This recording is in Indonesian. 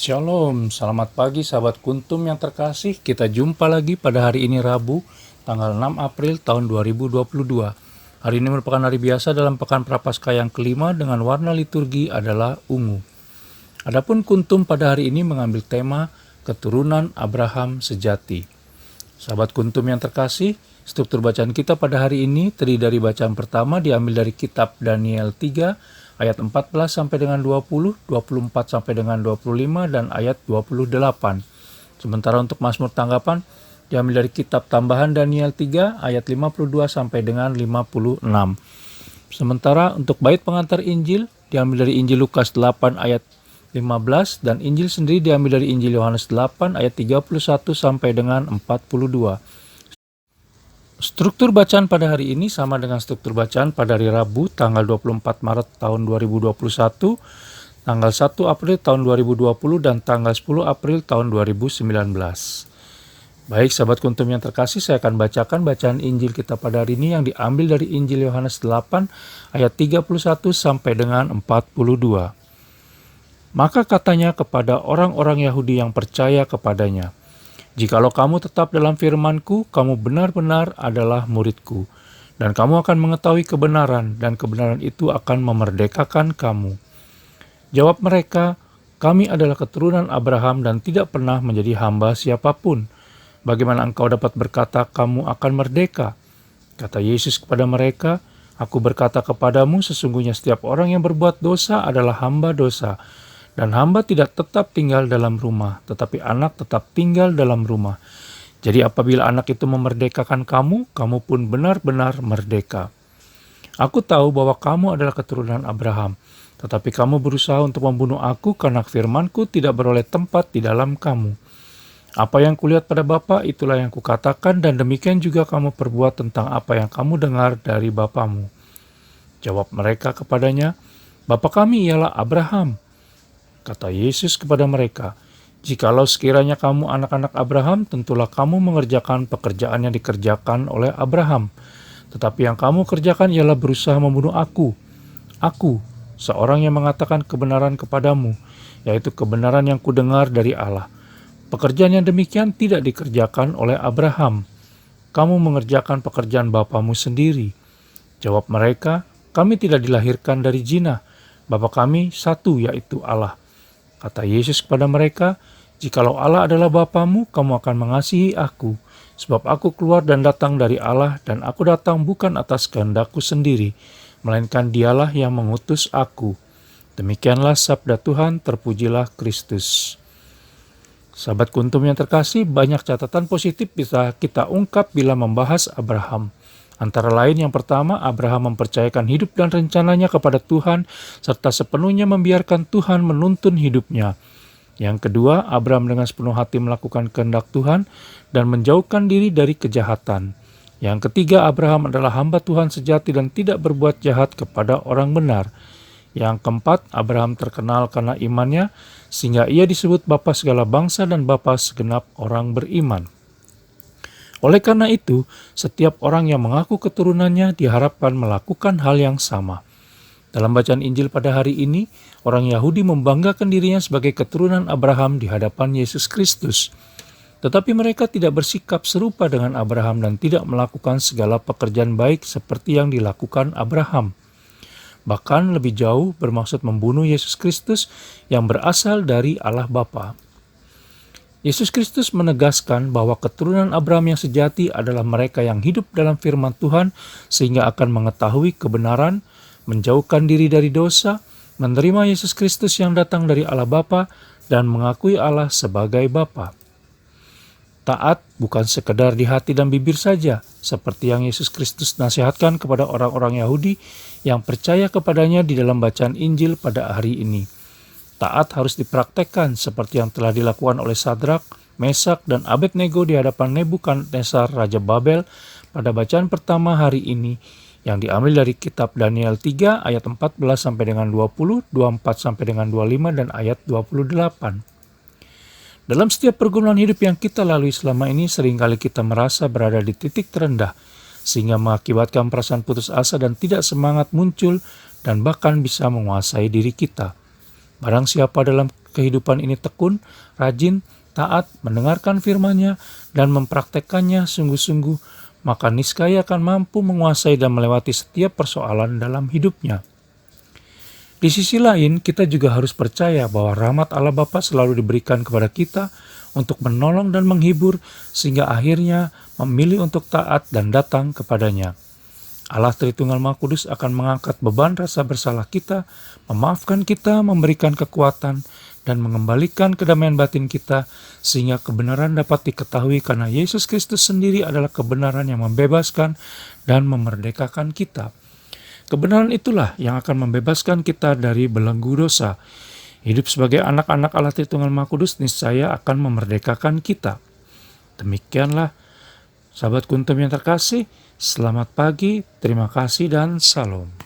Shalom, selamat pagi sahabat Kuntum yang terkasih. Kita jumpa lagi pada hari ini Rabu, tanggal 6 April tahun 2022. Hari ini merupakan hari biasa dalam Pekan Prapaskah yang kelima dengan warna liturgi adalah ungu. Adapun Kuntum pada hari ini mengambil tema keturunan Abraham sejati. Sahabat Kuntum yang terkasih, struktur bacaan kita pada hari ini terdiri dari bacaan pertama diambil dari kitab Daniel 3 ayat 14 sampai dengan 20, 24 sampai dengan 25 dan ayat 28. Sementara untuk Mazmur tanggapan diambil dari kitab Tambahan Daniel 3 ayat 52 sampai dengan 56. Sementara untuk bait pengantar Injil diambil dari Injil Lukas 8 ayat 15 dan Injil sendiri diambil dari Injil Yohanes 8 ayat 31 sampai dengan 42. Struktur bacaan pada hari ini sama dengan struktur bacaan pada hari Rabu tanggal 24 Maret tahun 2021, tanggal 1 April tahun 2020 dan tanggal 10 April tahun 2019. Baik sahabat Kuntum yang terkasih, saya akan bacakan bacaan Injil kita pada hari ini yang diambil dari Injil Yohanes 8 ayat 31 sampai dengan 42. Maka katanya kepada orang-orang Yahudi yang percaya kepadanya, "Jikalau kamu tetap dalam firman-Ku, kamu benar-benar adalah murid-Ku, dan kamu akan mengetahui kebenaran, dan kebenaran itu akan memerdekakan kamu." Jawab mereka, "Kami adalah keturunan Abraham dan tidak pernah menjadi hamba siapapun. Bagaimana engkau dapat berkata kamu akan merdeka?" Kata Yesus kepada mereka, "Aku berkata kepadamu, sesungguhnya setiap orang yang berbuat dosa adalah hamba dosa. Dan hamba tidak tetap tinggal dalam rumah, tetapi anak tetap tinggal dalam rumah. Jadi apabila anak itu memerdekakan kamu, kamu pun benar-benar merdeka. Aku tahu bahwa kamu adalah keturunan Abraham, tetapi kamu berusaha untuk membunuh aku karena firman-Ku tidak beroleh tempat di dalam kamu. Apa yang kulihat pada Bapa, itulah yang kukatakan, dan demikian juga kamu perbuat tentang apa yang kamu dengar dari bapamu." Jawab mereka kepadanya, "Bapa kami ialah Abraham." Kata Yesus kepada mereka, "Jikalau sekiranya kamu anak-anak Abraham, tentulah kamu mengerjakan pekerjaan yang dikerjakan oleh Abraham. Tetapi yang kamu kerjakan ialah berusaha membunuh aku. Aku, seorang yang mengatakan kebenaran kepadamu, yaitu kebenaran yang kudengar dari Allah. Pekerjaan yang demikian tidak dikerjakan oleh Abraham. Kamu mengerjakan pekerjaan bapamu sendiri." Jawab mereka, "Kami tidak dilahirkan dari zina. Bapa kami satu, yaitu Allah." Kata Yesus kepada mereka, "Jikalau Allah adalah Bapamu, kamu akan mengasihi aku, sebab aku keluar dan datang dari Allah, dan aku datang bukan atas kehendakku sendiri, melainkan Dialah yang mengutus aku." Demikianlah sabda Tuhan, terpujilah Kristus. Sahabat Kuntum yang terkasih, banyak catatan positif bisa kita ungkap bila membahas Abraham. Antara lain yang pertama, Abraham mempercayakan hidup dan rencananya kepada Tuhan, serta sepenuhnya membiarkan Tuhan menuntun hidupnya. Yang kedua, Abraham dengan sepenuh hati melakukan kehendak Tuhan dan menjauhkan diri dari kejahatan. Yang ketiga, Abraham adalah hamba Tuhan sejati dan tidak berbuat jahat kepada orang benar. Yang keempat, Abraham terkenal karena imannya, sehingga ia disebut bapa segala bangsa dan bapa segenap orang beriman. Oleh karena itu, setiap orang yang mengaku keturunannya diharapkan melakukan hal yang sama. Dalam bacaan Injil pada hari ini, orang Yahudi membanggakan dirinya sebagai keturunan Abraham di hadapan Yesus Kristus. Tetapi mereka tidak bersikap serupa dengan Abraham dan tidak melakukan segala pekerjaan baik seperti yang dilakukan Abraham. Bahkan lebih jauh bermaksud membunuh Yesus Kristus yang berasal dari Allah Bapa. Yesus Kristus menegaskan bahwa keturunan Abraham yang sejati adalah mereka yang hidup dalam firman Tuhan sehingga akan mengetahui kebenaran, menjauhkan diri dari dosa, menerima Yesus Kristus yang datang dari Allah Bapa, dan mengakui Allah sebagai Bapa. Taat bukan sekedar di hati dan bibir saja, seperti yang Yesus Kristus nasihatkan kepada orang-orang Yahudi yang percaya kepadanya di dalam bacaan Injil pada hari ini. Taat harus dipraktekkan seperti yang telah dilakukan oleh Sadrak, Mesak, dan Abednego di hadapan Nebukadnezar Raja Babel pada bacaan pertama hari ini yang diambil dari kitab Daniel 3 ayat 14 sampai dengan 20, 24 sampai dengan 25 dan ayat 28. Dalam setiap pergumulan hidup yang kita lalui selama ini, seringkali kita merasa berada di titik terendah, sehingga mengakibatkan perasaan putus asa dan tidak semangat muncul dan bahkan bisa menguasai diri kita. Barang siapa dalam kehidupan ini tekun, rajin, taat, mendengarkan firman-Nya, dan mempraktekkannya sungguh-sungguh, maka niscaya akan mampu menguasai dan melewati setiap persoalan dalam hidupnya. Di sisi lain, kita juga harus percaya bahwa rahmat Allah Bapa selalu diberikan kepada kita untuk menolong dan menghibur, sehingga akhirnya memilih untuk taat dan datang kepadanya. Allah Tritunggal Maha Kudus akan mengangkat beban rasa bersalah kita, memaafkan kita, memberikan kekuatan, dan mengembalikan kedamaian batin kita, sehingga kebenaran dapat diketahui karena Yesus Kristus sendiri adalah kebenaran yang membebaskan dan memerdekakan kita. Kebenaran itulah yang akan membebaskan kita dari belenggu dosa. Hidup sebagai anak-anak Allah Tritunggal Maha Kudus niscaya akan memerdekakan kita. Demikianlah, sahabat Kuntum yang terkasih, selamat pagi, terima kasih, dan salam.